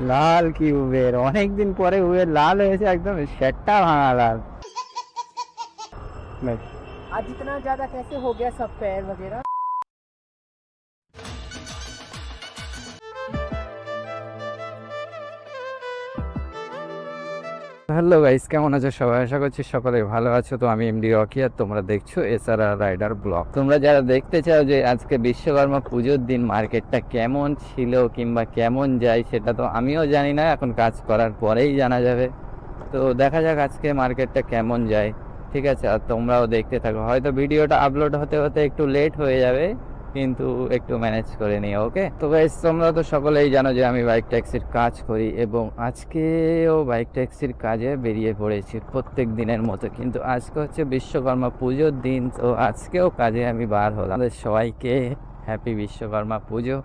লাল কি উবের, অনেকদিন পরে উবের লাল হয়েছে, একদম সেটটা ভাঙা লাল। ব্যাস। आज इतना ज्यादा कैसे हो गया सब पैर वगैरह। হ্যালো গাইস, কেমন আছো সবাই? আশা করছি সকলে ভালো আছো। তো আমি এমডি রকি, আর তোমরা দেখছো এসআরআর রাইডার ব্লগ। তোমরা যারা দেখতে চাও যে আজকে বিশ্বকর্মা পুজোর দিন মার্কেটটা কেমন ছিল কিংবা কেমন যায়, সেটা তো আমিও জানি না, এখন কাজ করার পরেই জানা যাবে। তো দেখা যাক আজকে মার্কেটটা কেমন যায়। ঠিক আছে, আর তোমরাও দেখতে থাকো। হয়তো ভিডিওটা আপলোড হতে হতে একটু লেট হয়ে যাবে, কিন্তু একটু ম্যানেজ করে নিও, ওকে? তো গাইস, তোমরা তো সকলেই জানো যে আমি বাইক ট্যাক্সির কাজ করি, এবং আজকেও বাইক ট্যাক্সির কাজে বেরিয়ে পড়েছি প্রত্যেক দিনের মতো। কিন্তু আজকে হচ্ছে বিশ্বকর্মা পুজোর দিন, তো আজকেও কাজে আমি বার হলাম। আমাদের সবাইকে হ্যাপি বিশ্বকর্মা পুজো।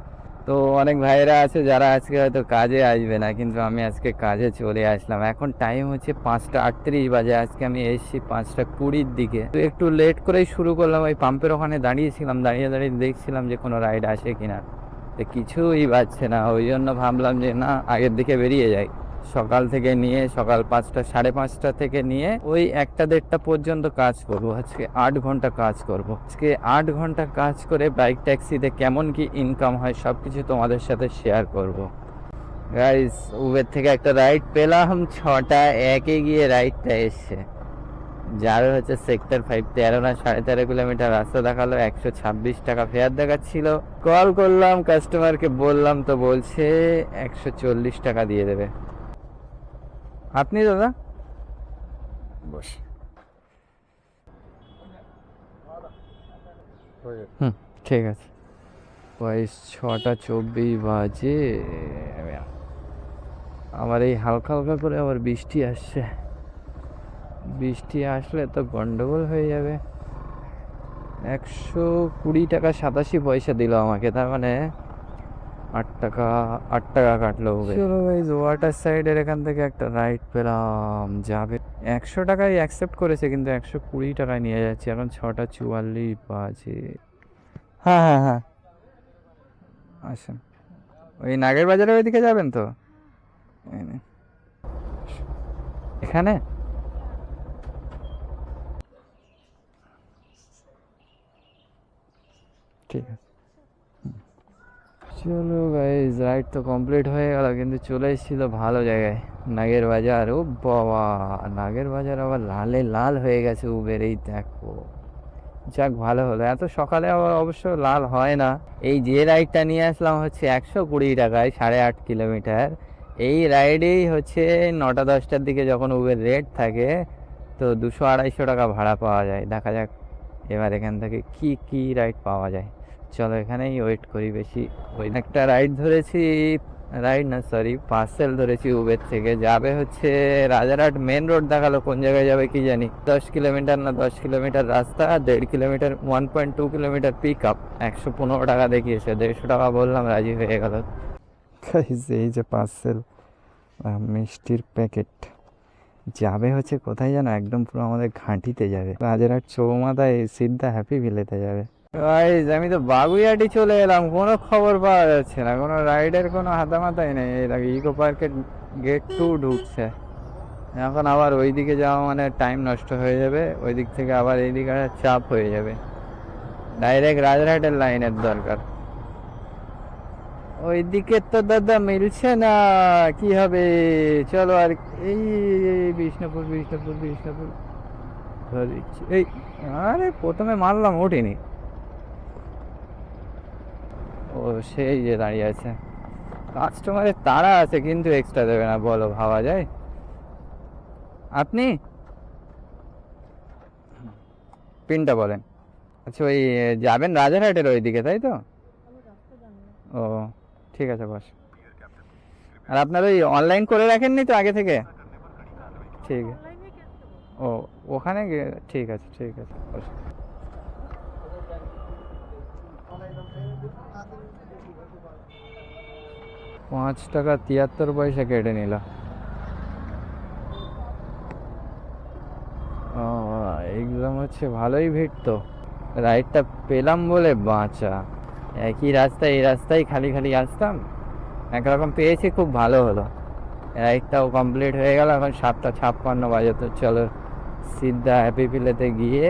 তো অনেক ভাইয়েরা আছে যারা আজকে হয়তো কাজে আসবে না, কিন্তু আমি আজকে কাজে চলে আসলাম। এখন টাইম হচ্ছে 5টা 38 বাজে। আজকে আমি এসেছি 5টা 20-র দিকে। তো একটু লেট করেই শুরু করলাম। ওই পাম্পের ওখানে দাঁড়িয়েছিলাম, দাঁড়িয়ে দাঁড়িয়ে দেখছিলাম যে কোনো রাইড আসে কিনা। তো কিছুই বাজছে না, ওই জন্য ভাবলাম যে না, আগের দিকে বেরিয়ে যাই। সকাল থেকে নিয়ে, সকাল 5টা 5:30 থেকে নিয়ে ওই 1টা 1:30 পর্যন্ত কাজ করব। আজকে 8 ঘন্টা কাজ করব। আজকে 8 ঘন্টা কাজ করে বাইক ট্যাক্সিতে কেমন কি ইনকাম হয় সব কিছু তোমাদের সাথে শেয়ার করব। গাইস, উবের থেকে একটা রাইড পেলাম, 6টা 1-এ গিয়ে রাইডটা এসছে। যার হচ্ছে সেক্টর 5, 13 না 13.5 কিলোমিটার রাস্তা দেখালো, 126 টাকা ফেয়ার দেখাচ্ছিল। কল করলাম কাস্টমারকে, বললাম, তো বলছে 140 টাকা দিয়ে দেবে। আপনি দাদা বস। হুম, ঠিক আছে। বয়স 6টা 24 বাজে। আবার এই হালকা হালকা করে আবার বৃষ্টি আসছে। বৃষ্টি আসলে তো গন্ডগোল হয়ে যাবে। 120 টাকা 87 পয়সা দিল আমাকে, তার মানে 8 টাকা কাটলো। চলো গাইস, ওয়াটার সাইডের এখান থেকে একটা রাইড পেলাম, যাবে। 100 টাকায় অ্যাকসেপ্ট করেছে, কিন্তু 120 টাকায় নিয়ে যাচ্ছে। এখন 6টা 44 বাজে। হ্যাঁ হ্যাঁ হ্যাঁ, আসেন। ওই নাগের বাজারের ওইদিকে যাবেন তো? এই নে। এখানে ঠিক আছে। চলো গাইজ, রাইড তো কমপ্লিট হয়ে গেল, কিন্তু চলে এসেছিল ভালো জায়গায়, নাগের বাজার। ও বাবা, নাগের বাজার আবার লালে লাল হয়ে গেছে উবের, এই দেখো। যাক, ভালো হলো। এত সকালে আবার অবশ্য লাল হয় না। এই যে রাইডটা নিয়ে আসলাম হচ্ছে 120 টাকায়, 8.5 কিলোমিটার। এই রাইডেই হচ্ছে 9টা 10টার দিকে যখন উবের রেট থাকে, তো 200-250 টাকা ভাড়া পাওয়া যায়। দেখা যাক এবার এখান থেকে কি কি রাইড পাওয়া যায়। চলো এখানেই ওয়েট করি বেশি। ওই একটা রাইড ধরেছি, রাইড না সরি, পার্সেল ধরেছি উবের থেকে। যাবে হচ্ছে রাজারহাট মেন রোড দেখালো, কোন জায়গায় যাবে কি জানি। 10 কিলোমিটার না 10 কিলোমিটার রাস্তা, 1.5 কিলোমিটার, 1.2 কিলোমিটার পিক আপ। 115 টাকা দেখিয়েছে, 150 টাকা বললাম, রাজি হয়ে গেল। এই যে পার্সেল, মিষ্টির প্যাকেট। যাবে হচ্ছে কোথায় জানো, একদম পুরো আমাদের ঘাঁটিতে যাবে, রাজারহাট চৌমাথায় সিদ্ধা হ্যাপি ভিলেতে যাবে। গাইস, আমি তো বাগুইয়াটি চলে এলাম, কোনো খবর পাওয়া যাচ্ছে না, কোনো রাইডের কোনো হাতা মাথাই নেই। এই দেখো, ইকো পার্কের গেট 2 ঢুকছে। এখন আবার ওইদিকে যাওয়া মানে টাইম নষ্ট হয়ে যাবে, ওই দিক থেকে আবার এইদিকে চাপ হয়ে যাবে। ডাইরেক্ট রাজারহাটের লাইনের দরকার। ওইদিকে তো দাদা মিলছে না, কি হবে? চলো আর এই বিষ্ণুপুর বিষ্ণুপুর বিষ্ণুপুর ধরেছি। এই, আরে প্রথমে মারলাম, ওঠেনি। ও, সেই যে দাঁড়িয়ে আছে। কাস্টমারের তাড়া আছে, কিন্তু এক্সট্রা দেবে না, বলো, ভাবা যায়? আপনি পিনটা বলেন। আচ্ছা, ওই যাবেন রাজারহাটের ওইদিকে, তাই তো? ও, ঠিক আছে, বস। আর আপনার ওই অনলাইন করে রাখেননি তো আগে থেকে? ঠিক আছে। ও, ওখানে ঠিক আছে, ঠিক আছে, বস। 5 টাকা 73 পয়সা কেটে নিল। ও, এক্সাম হচ্ছে, ভালোই ভিড় তো। রাইডটা পেলাম বলে বাঁচা। একই রাস্তা, এই রাস্তায় খালি খালি আসতাম, একরকম পেয়েছি, খুব ভালো হলো। রাইডটাও কমপ্লিট হয়ে গেল, এখন 7:56 বাজে। তো চলো সিদ্ধা হ্যাপি পিলেতে গিয়ে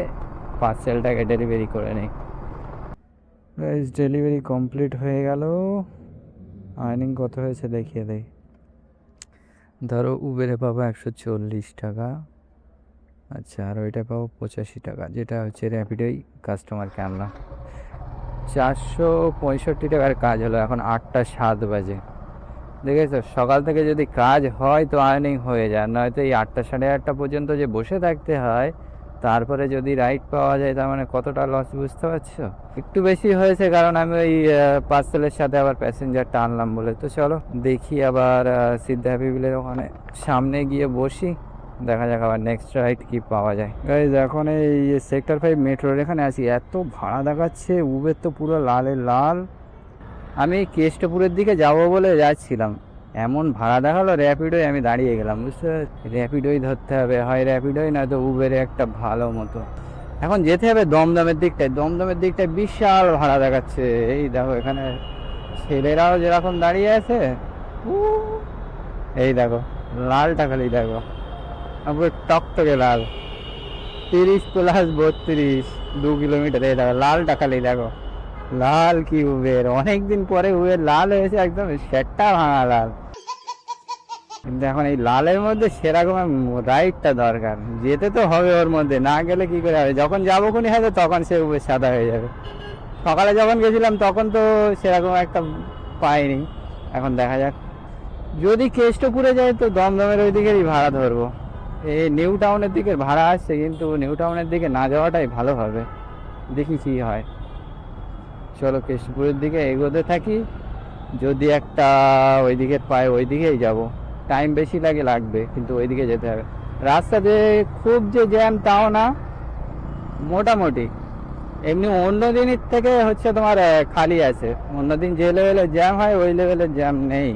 পার্সেলটাকে ডেলিভারি করে নিই। ডেলিভারি কমপ্লিট হয়ে গেল। আর্নিং কত হয়েছে দেখিয়ে দেই। ধরো উবেরে পাবো 140 টাকা, আচ্ছা, আর ওইটা পাবো 85 টাকা, যেটা হচ্ছে র্যাপিডোই কাস্টমারকে আনলাম। 465 টাকার কাজ হলো। এখন 8:07 বাজে। দেখেছো, সকাল থেকে যদি কাজ হয় তো আর্নিং হয়ে যায়, নয়তো এই 8টা সাড়ে 8টা পর্যন্ত যে বসে থাকতে হয়, তারপরে যদি রাইড পাওয়া যায় তার মানে কতটা লস বুঝতে পারছো। একটু বেশি হয়েছে কারণ আমি ওই পার্সেলের সাথে আবার প্যাসেঞ্জারটা আনলাম বলে। তো চলো দেখি আবার সিদ্ধা হ্যাপি বিলের ওখানে সামনে গিয়ে বসি, দেখা যাক আবার নেক্সট রাইড কি পাওয়া যায়। গাইজ এখন এই সেক্টর 5 মেট্রোর এখানে আছি, এত ভাড়া দেখাচ্ছে উবের তো পুরো লালের লাল। আমি কেষ্টপুরের দিকে যাব বলে যাচ্ছিলাম, এমন ভাড়া দেখালো র্যাপিডোয়, আমি দাঁড়িয়ে গেলাম। বুঝতে র্যাপিডোই ধরতে হবে, হয় র্যাপিডোই নয়তো উবেরে একটা ভালো মতো। এখন যেতে হবে দমদমের দিকটায়, দমদমের দিকটায় বিশাল ভাড়া দেখাচ্ছে। এই দেখো এখানে ছেলেরাও যেরকম দাঁড়িয়ে আছে, এই দেখো লালটা খালি দেখো, পুরো টকটকে লাল, 30+32, 2 কিলোমিটার। এই দেখো লালটা খালি দেখো, লাল কি উবের, অনেকদিন পরে উবের লাল হয়েছে, একদম সেটটা ভাঙা লাল। কিন্তু এখন এই লালের মধ্যে সেরকম রাইডটা দরকার, যেতে তো হবে ওর মধ্যে, না গেলে কি করে হবে। যখন যাবো খুনি হয়তো তখন সে উবের সাদা হয়ে যাবে। সকালে যখন গেছিলাম তখন তো সেরকম একটা পাইনি। এখন দেখা যাক, যদি কেষ্টপুরে যাই তো দমদমের ওই দিকেরই ভাড়া ধরবো। এই নিউ টাউনের দিকে ভাড়া আসছে, কিন্তু নিউ টাউনের দিকে না যাওয়াটাই ভালো হবে, দেখি কি হয়। চলো কেষ্টপুরের দিকে এগোতে থাকি, যদি একটা ওইদিকে পাই ওই দিকেই যাব। টাইম বেশি লাগবে, কিন্তু ওইদিকে যেতে হবে। রাস্তাতে খুব যে জ্যাম তাও না, মোটামুটি এমনি অন্য দিনের থেকে হচ্ছে তোমার খালি আছে। অন্যদিন যে লেভেলের জ্যাম হয় ওই লেভেলের জ্যাম নেই।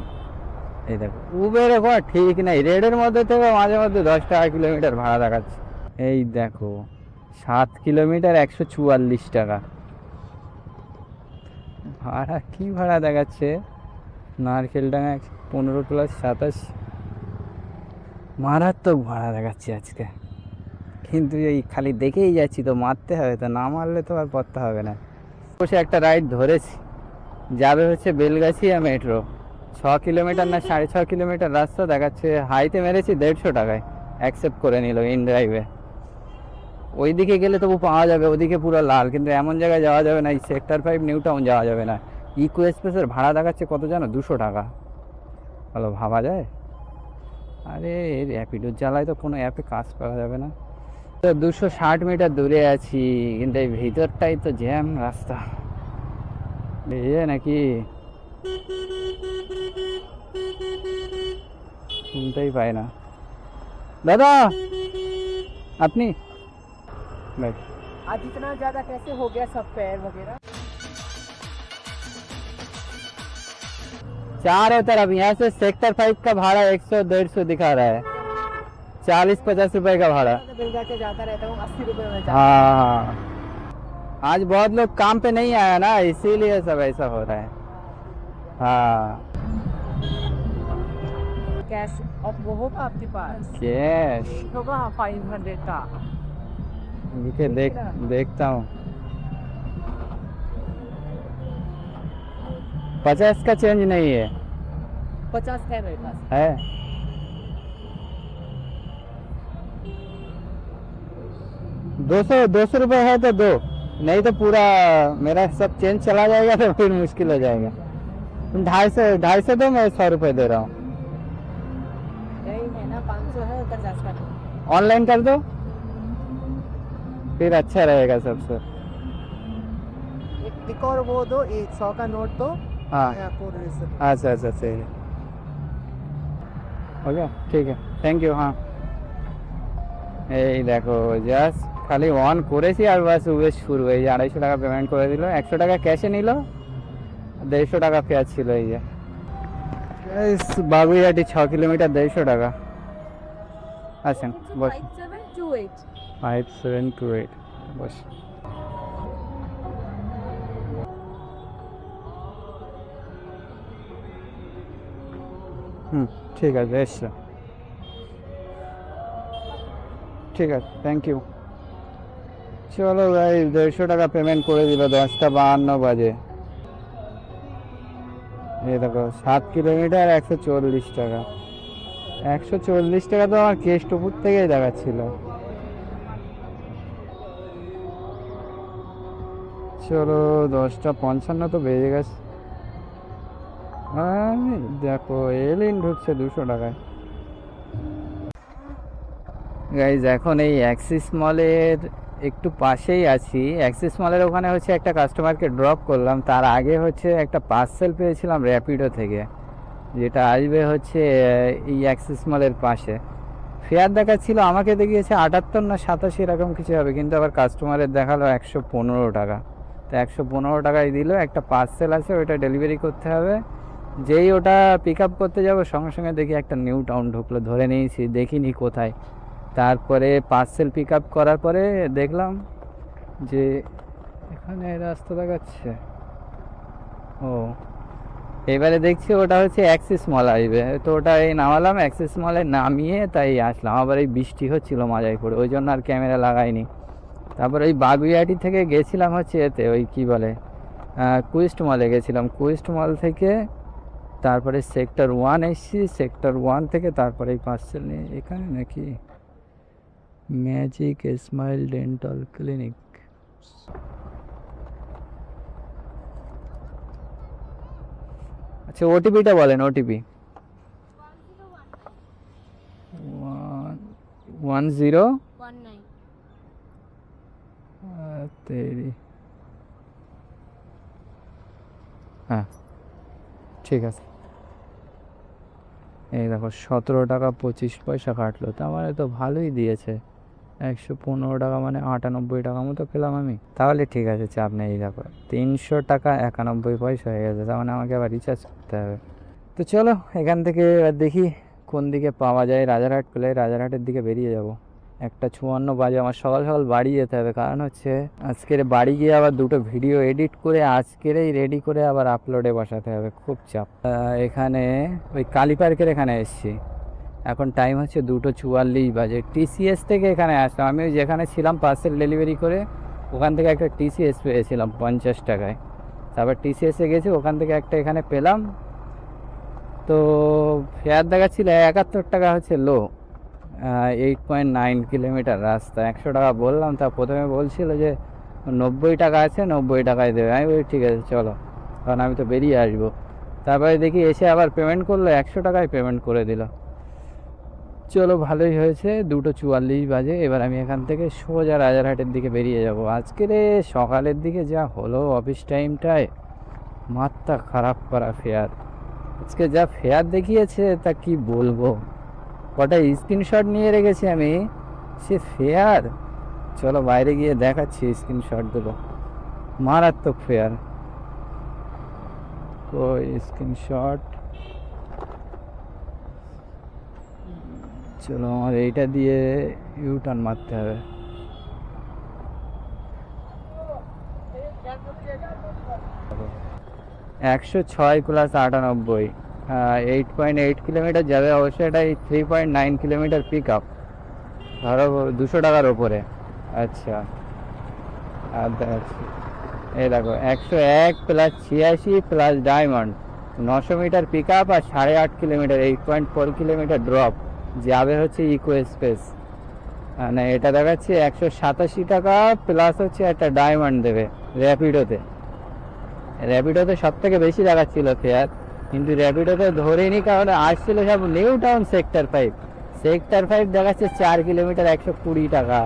এই দেখো উবের কোনো ঠিক নেই, রেডের মধ্যে থেকে মাঝে মধ্যে 10 টাকা কিলোমিটার ভাড়া দেখাচ্ছে। এই দেখো 7 কিলোমিটার 144 টাকা ভাড়া। কি ভাড়া দেখাচ্ছে, নারকেলডাঙ্গা 15+27, মারাত্মক ভাড়া দেখাচ্ছে আজকে। কিন্তু এই খালি দেখেই যাচ্ছি, তো মারতে হবে, তো না মারলে তো আর পড়তে হবে না। বসে একটা রাইড ধরেছি, যাবে হচ্ছে বেলগাছিয়া মেট্রো। 6 কিলোমিটার না 6.5 কিলোমিটার রাস্তা দেখাচ্ছে, হাইতে মেরেছি 150 টাকায়, অ্যাকসেপ্ট করে নিল ইন ড্রাইভে। ওইদিকে গেলে তবু পাওয়া যাবে, ওদিকে পুরো লাল, কিন্তু এমন জায়গায় যাওয়া যাবে না, এই সেক্টর 5 নিউ টাউন যাওয়া যাবে না। ইকো এক্সপ্রেসের ভাড়া দেখাচ্ছে কত জানো, 200 টাকা। ভালো ভাবা যায়? আরে র্যাপিডোর জ্বালায় তো কোনো অ্যাপে কাজ করা যাবে না। তো 260 মিটার দূরে আছি, কিন্তু এই ভিতরটাই তো জ্যাম রাস্তা, বুঝে নাকি শুনতেই পাই না। দাদা আপনি ভাই, आज इतना ज्यादा कैसे हो गया सब पैर वगैरह? चारों तरफ यहाँ से सेक्टर 5 का भाड़ा 100-150 दिखा रहा है, 40-50 रुपए का भाड़ा। बेलगा के जाता रहता हूँ, 80 रुपए में जाता हाँ, आज बहुत लोग काम पे नहीं आया ना, इसीलिए सब ऐसा हो रहा है। हाँ, कैश अब वो होगा आपके पास? कैश होगा 500 का। लिखे देखता हूँ। 50 का चेंज नहीं है, 50 है मेरे पास। है 200 रुपए है तो दो, नहीं तो पूरा मेरा सब चेंज चला जाएगा, तो फिर मुश्किल हो जाएगा। तुम 250 दो, मैं 100 रुपए दे रहा हूँ। नहीं है ना, 500 है, 50 का दो। ऑनलाइन कर दो, फिर अच्छा रहेगा सबसे। एक और वो दो, 100 का नोट दो। हाँ मैं आपको रिसीव- अच्छा अच्छा सही है, हो गया, ठीक है, থ্যাংক ইউ। হ্যাঁ এই দেখো জাস্ট খালি অন করেছি আর বাস উবের শুরু। এই যে 250 টাকা পেমেন্ট করে দিল, 100 টাকা ক্যাশে নিল, 150 টাকা পেঁয়াজ ছিল। এই যে বাগুইহাটি 6 কিলোমিটার 150 টাকা। আছেন বস, 5728। 5728 বস। হুম, ঠিক আছে, এসছে। ঠিক আছে, থ্যাংক ইউ। চলো ভাই, 150 টাকা পেমেন্ট করে দিল, 10:52 বাজে। এই দেখো 7 কিলোমিটার 140 টাকা। 140 টাকা তো আমার কেষ্টপুর থেকেই দেখাচ্ছিল। চলো, 10:55 তো বেজে গেছে। হ্যাঁ, দেখো এলিন ঢুকছে 200 টাকায়। গাইজ এখন এই অ্যাক্সিস মলের একটু পাশেই আছি। অ্যাক্সিস মলের ওখানে হচ্ছে একটা কাস্টমারকে ড্রপ করলাম, তার আগে হচ্ছে একটা পার্সেল পেয়েছিলাম র্যাপিডো থেকে, যেটা আসবে হচ্ছে এই অ্যাক্সিস মলের পাশে। ফেয়ার দেখাচ্ছিল, আমাকে দেখিয়েছে 78 না 87 এরকম কিছু হবে, কিন্তু আবার কাস্টমারের দেখালো 115 টাকা। তো 115 টাকায় দিল। একটা পার্সেল আছে, ওইটা ডেলিভারি করতে হবে। যেই ওটা পিক আপ করতে যাবো, সঙ্গে সঙ্গে দেখি একটা নিউ টাউন ঢুকলো, ধরে নিয়েছি, দেখিনি কোথায়। তারপরে পার্সেল পিক আপ করার পরে দেখলাম যে এখানে রাস্তা দেখাচ্ছে। ও, এবারে দেখছি ওটা হচ্ছে অ্যাক্সিস মল আসবে, তো ওটা এই নামালাম, অ্যাক্সিস মলে নামিয়ে তাই আসলাম। আবার এই বৃষ্টি হচ্ছিল মাজায় করে, ওই জন্য আর ক্যামেরা লাগাইনি। তারপর ওই বাগুইয়াটি থেকে গেছিলাম হচ্ছে এতে, ওই কি বলে, কুইস্ট মলে গেছিলাম। কুইস্ট মল থেকে তারপরে সেক্টর 1 এসছি, সেক্টর 1 থেকে তারপরে এই পার্সেল নিয়ে এখানে নাকি ম্যাজিক স্মাইল ডেন্টাল ক্লিনিক। আচ্ছা, ওটিপিটা বলেন, ওটিপি 1019। তেরি, হ্যাঁ ঠিক আছে। এই দেখো 17 টাকা 25 পয়সা কাটলো, তার মানে তো ভালোই দিয়েছে। 115 টাকা মানে 98 টাকা মতো পেলাম আমি। তাহলে ঠিক আছে, চাপ নেই। দেখো 300 টাকা 91 পয়সা হয়ে গেছে, তার মানে আমাকে আবার রিচার্জ করতে হবে। তো চলো এখান থেকে এবার দেখি কোন দিকে পাওয়া যায়। রাজারহাট পেলে রাজারহাটের দিকে বেরিয়ে যাব। 1:54 বাজে, আমার সকাল সকাল বাড়ি যেতে হবে, কারণ হচ্ছে আজকের বাড়ি গিয়ে আবার দুটো ভিডিও এডিট করে আজকেরই রেডি করে আবার আপলোডে বসাতে হবে, খুব চাপ। এখানে ওই কালী পার্কের এখানে এসেছি, এখন টাইম হচ্ছে 2:44 বাজে। টিসিএস থেকে এখানে আসলাম, আমি ওই যেখানে ছিলাম পার্সেল ডেলিভারি করে, ওখান থেকে একটা টিসিএস পেয়েছিলাম 50 টাকায়। তারপর টিসিএসে গেছি, ওখান থেকে একটা এখানে পেলাম। তো ফেয়ার দেখাচ্ছিল 71 টাকা হচ্ছে লো, 8.9 কিলোমিটার রাস্তা। 100 টাকা বললাম, তা প্রথমে বলছিল যে 90 টাকা আছে, 90 টাকায় দেবে। আমি বলি ঠিক আছে চলো, কারণ আমি তো বেরিয়ে আসবো। তারপরে দেখি এসে আবার পেমেন্ট করলো, 100 টাকায় পেমেন্ট করে দিল। চলো ভালোই হয়েছে। 2:44 বাজে, এবার আমি এখান থেকে সোজা রাজারহাটের দিকে বেরিয়ে যাব। আজকের সকালের দিকে যা হলো অফিস টাইমটায়, মাথা খারাপ করা ফেয়ার। আজকে যা ফেয়ার দেখিয়েছে তা কি বলবো, কটা স্ক্রিনশট নিয়ে রেখেছি আমি, সে ফেয়ার। চলো বাইরে গিয়ে দেখাচ্ছি স্ক্রিনশটগুলো, মারাত্মক ফেয়ার। ওই স্ক্রিনশট, চলো আমার এইটা দিয়ে ইউটার্ন মারতে হবে। 106 প্লাস 98, 8.8 কিলোমিটার যাবে অবশ্যই। এটা 3.9 কিলোমিটার পিক আপ, ধরো 200 টাকার ওপরে। আচ্ছা, আর দেখাচ্ছি, এই দেখো 101 plus 86 plus diamond, 900 metre pick up আর 8.5 কিলোমিটার, 8.4 কিলোমিটার ড্রপ যাবে হচ্ছে ইকো স্পেস। মানে এটা দেখাচ্ছে 187 টাকা প্লাস হচ্ছে একটা ডায়মন্ড দেবে র্যাপিডোতে। র্যাপিডোতে সব থেকে বেশি দেখাচ্ছিল ফেয়ার, কিন্তু র্যাপিডোতে ধরেনি, কারণ আসছিল সব নিউ টাউন সেক্টর 5। সেক্টর 5 দেখাচ্ছে 4 কিলোমিটার 120 টাকা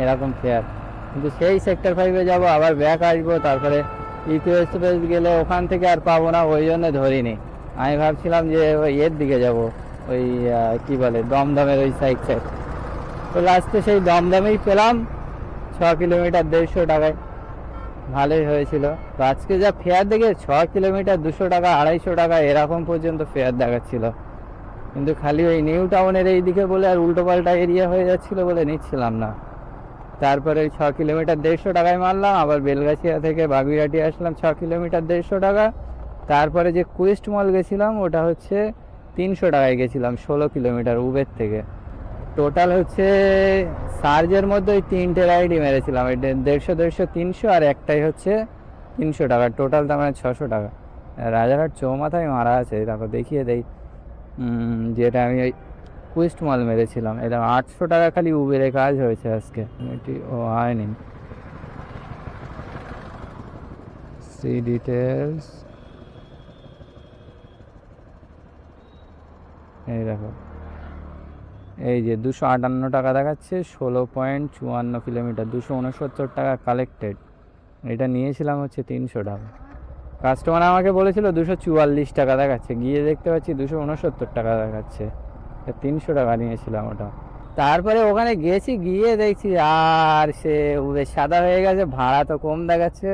এরকম ফেয়ার, কিন্তু সেই সেক্টর 5-এ যাবো, আবার ব্যাক আসবো, তারপরে ইকো এক্সপ্রেস গেলে ওখান থেকে আর পাবো না, ওই জন্য ধরিনি। আমি ভাবছিলাম যে ওই এর দিকে যাব, ওই কি বলে দমদমের ওই সাইড। তো লাস্টে সেই দমদমেই পেলাম 6 কিলোমিটার 150 টাকায়, ভালোই হয়েছিল। তো আজকে যা ফেয়ার দেখে 6 কিলোমিটার 200 টাকা 250 টাকা এরকম পর্যন্ত ফেয়ার দেখাচ্ছিল, কিন্তু খালি ওই নিউ টাউনের এই দিকে বলে আর উল্টোপাল্টা এরিয়া হয়ে যাচ্ছিল বলে নিচ্ছিলাম না। তারপরে ওই 6 কিলোমিটার 150 টাকায় মারলাম, আবার বেলগাছিয়া থেকে বাগুইহাটি আসলাম 6 কিলোমিটার 150 টাকা। তারপরে যে কুইস্ট মল গেছিলাম ওটা হচ্ছে 300 টাকায় গেছিলাম 16 কিলোমিটার উবের থেকে। টোটাল হচ্ছে সার্জের মধ্যে ওই 3টে রাইডই মেরেছিলাম, এটা 150, 300 আর একটাই হচ্ছে 300 টাকা, টোটাল তার মানে 600 টাকা। রাজারহাট চৌমাথায় মারা আছে, দেখো দেখিয়ে দেই। যেটা আমি ওই কুইস্ট মল মেরেছিলাম, এটা 800 টাকা খালি উবেরে কাজ হয়েছে আজকে, এটি ও হয়নি। সি ডিটেলস, এই দেখো, এই যে 258 টাকা দেখাচ্ছে, 16.54 কিলোমিটার, 269 টাকা কালেক্টেড। এটা নিয়েছিলাম হচ্ছে 300 টাকা। কাস্টমার আমাকে বলেছিল 244 টাকা দেখাচ্ছে, গিয়ে দেখতে পাচ্ছি 269 টাকা দেখাচ্ছে, 300 টাকা নিয়েছিলাম ওটা। তারপরে ওখানে গেছি, গিয়ে দেখছি আর সে উবের সাদা হয়ে গেছে, ভাড়া তো কম দেখাচ্ছে।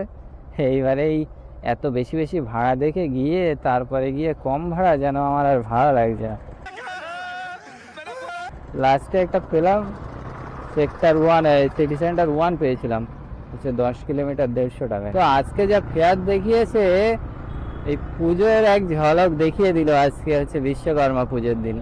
এইবারে এই এত বেশি বেশি ভাড়া দেখে গিয়ে তারপরে গিয়ে কম ভাড়া, যেন আমার আর ভাড়া লাগছে না। লাস্টে একটা পেলাম, সেক্টর 1, সিটি সেন্টার 1 পেয়েছিলাম হচ্ছে 10 কিলোমিটার 150 টাকায়। তো আজকে যা ফেয়ার দেখিয়েছে, এই পুজোর এক ঝলক দেখিয়ে দিল। আজকে হচ্ছে বিশ্বকর্মা পুজোর দিন,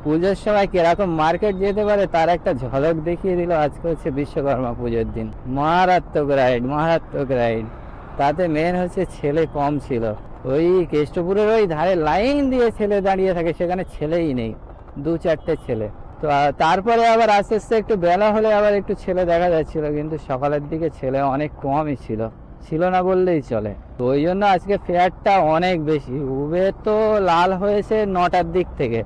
পুজোর সময় কিরকম মার্কেট যেতে পারে তার একটা ঝলক দেখিয়ে দিল। আজকে হচ্ছে বিশ্বকর্মা পুজোর দিন, মারাত্মক রাইড, মারাত্মক রাইড। তাতে মেন হচ্ছে ছেলে কম ছিল। ওই কেষ্টপুরের ওই ধারে লাইন দিয়ে ছেলে দাঁড়িয়ে থাকে, সেখানে ছেলেই নেই, 2-4টে ছেলে। তো তারপরে আবার আস্তে আস্তে একটু বেলা হলে আবার একটু ছেলে দেখা যাচ্ছিল, কিন্তু সকালের দিকে ছেলে অনেক কমই ছিল না বললেই চলে। তো ওই জন্য আজকে ফেয়ারটা অনেক বেশি। উবের তো লাল হয়েছে 9টার দিক থেকে,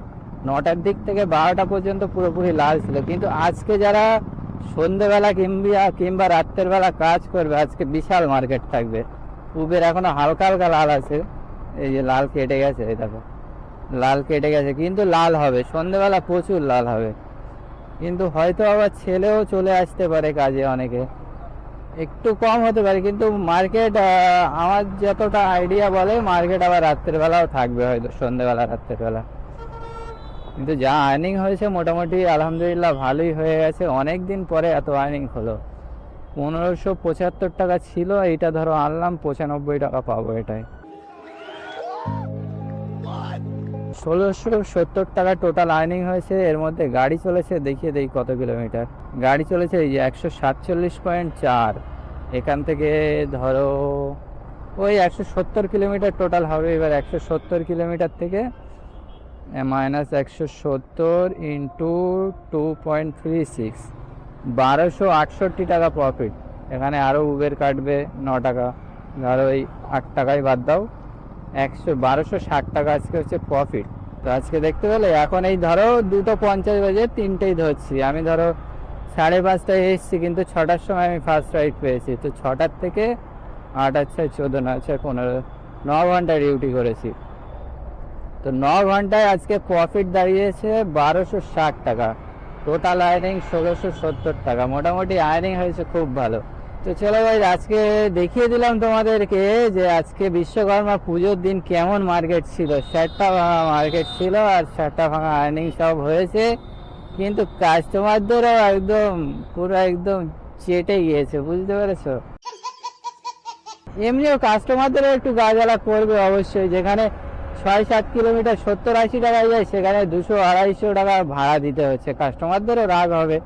9টার দিক থেকে 12টা পর্যন্ত পুরোপুরি লাল ছিল। কিন্তু আজকে যারা সন্ধেবেলা কিংবা রাত্রের বেলা কাজ করবে, আজকে বিশাল মার্কেট থাকবে। উবের এখনো হালকা হালকা লাল আছে, এই যে লাল কেটে গেছে, এই দেখো লাল কেটে গেছে, কিন্তু লাল হবে সন্ধেবেলা, প্রচুর লাল হবে। কিন্তু হয়তো আবার ছেলেও চলে আসতে পারে কাজে, অনেকে একটু কম হতে পারে। কিন্তু মার্কেট আমার যতটা আইডিয়া বলে, মার্কেট আবার রাত্রের বেলাও থাকবে, হয়তো সন্ধেবেলা রাত্রের বেলা। কিন্তু যা আর্নিং হয়েছে মোটামুটি আলহামদুলিল্লাহ ভালোই হয়ে গেছে। অনেক দিন পরে এত আর্নিং হলো। 1575 টাকা ছিল, এইটা ধরো আনলাম 95 টাকা পাবো এটাই। 1670 টাকা টোটাল আর্নিং হয়েছে। এর মধ্যে গাড়ি চলেছে, দেখিয়ে দেই কত কিলোমিটার গাড়ি চলেছে। এই যে 147.4, এখান থেকে ধরো ওই 170 কিলোমিটার টোটাল হবে। এবার 170 কিলোমিটার থেকে মাইনাস 170 ইন্টু 2.36, 1268 টাকা প্রফিট। এখানে আরও উবের কাটবে 9 টাকা, ধরো ওই 8 টাকায় বাদ দাও, 1260 টাকা আজকে হচ্ছে প্রফিট। তো আজকে দেখতে পেলে এখন এই ধরো 2:50 বাজে, 3টেই ধরছি আমি, ধরো 5:30টায় এসেছি, কিন্তু 6টার সময় আমি ফার্স্ট রাইড পেয়েছি। তো 6টার থেকে 8, 6, 14, 9, 6, 15, 9 ঘন্টা ডিউটি করেছি। তো 9 ঘন্টায় আজকে প্রফিট দাঁড়িয়েছে 1260 টাকা, টোটাল আর্নিং 1670 টাকা। মোটামুটি আর্নিং হয়েছে খুব ভালো। তো চলো ভাই, আজকে দেখিয়ে দিলাম তোমাদেরকে যে আজকে বিশ্বকর্মা পুজোর দিন কেমন মার্কেট ছিল। 7টা ভাঙা মার্কেট ছিল, আর 7টা ভাঙা আর্নিং সব হয়েছে। কিন্তু কাস্টমারদেরও একদম পুরো একদম চেটে গিয়েছে, বুঝতে পেরেছো। এমনিও কাস্টমারদেরও একটু গাজালা করবে অবশ্যই। যেখানে 6-7 কিলোমিটার 70-80 টাকায় যায়, সেখানে 200-250 টাকা ভাড়া দিতে হচ্ছে, কাস্টমারদেরও রাগ হবে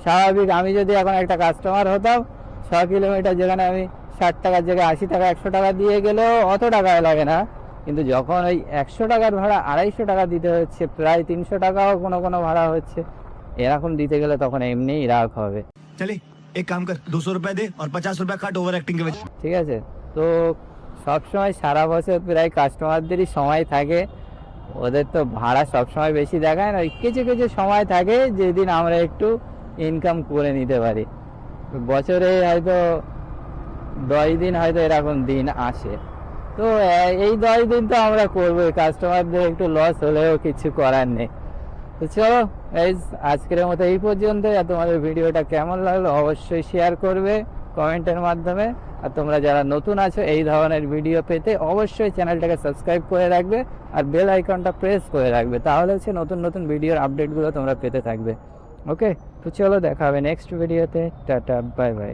স্বাভাবিক। আমি যদি এখন একটা কাস্টমার হতাম, 6 কিলোমিটার যেখানে আমি 60 টাকার জায়গায় 80 টাকা 100 টাকা দিয়ে গেলেও অত টাকায় লাগে না, কিন্তু যখন ওই 100 টাকার ভাড়া 250 টাকা দিতে হচ্ছে, প্রায় 300 টাকাও কোনো কোনো ভাড়া হচ্ছে, এরকম দিতে গেলে তখন এমনিই রাগ হবে। चले एक काम कर 200 रुपए दे और 50 रुपए काट ओवर एक्टिंग के वजह। ঠিক আছে। তো সবসময় সারা বছর প্রায় কাস্টমারদেরই সময় থাকে, ওদের তো ভাড়া সবসময় বেশি দেখায় না, কিছু কিছু সময় থাকে যেদিন আমরা একটু ইনকাম করে নিতে পারি। বছরে হয়তো 10 দিন হয়তো এরকম দিন আসে। তো এই 10 দিন তো আমরা করবোই, কাস্টমারদের একটু লস হলেও কিছু করার নেই। তো চলো গাইস, আজকের মতো এই পর্যন্ত। আর তোমাদের ভিডিওটা কেমন লাগলো অবশ্যই শেয়ার করবে কমেন্টের মাধ্যমে। আর তোমরা যারা নতুন আছো এই ধরনের ভিডিও পেতে অবশ্যই চ্যানেলটাকে সাবস্ক্রাইব করে রাখবে, আর বেল আইকনটা প্রেস করে রাখবে, তাহলে হচ্ছে নতুন নতুন ভিডিওর আপডেটগুলো তোমরা পেতে থাকবে। ওকে, তো চলো দেখা হবে নেক্সট ভিডিওতে। Tata, bye bye.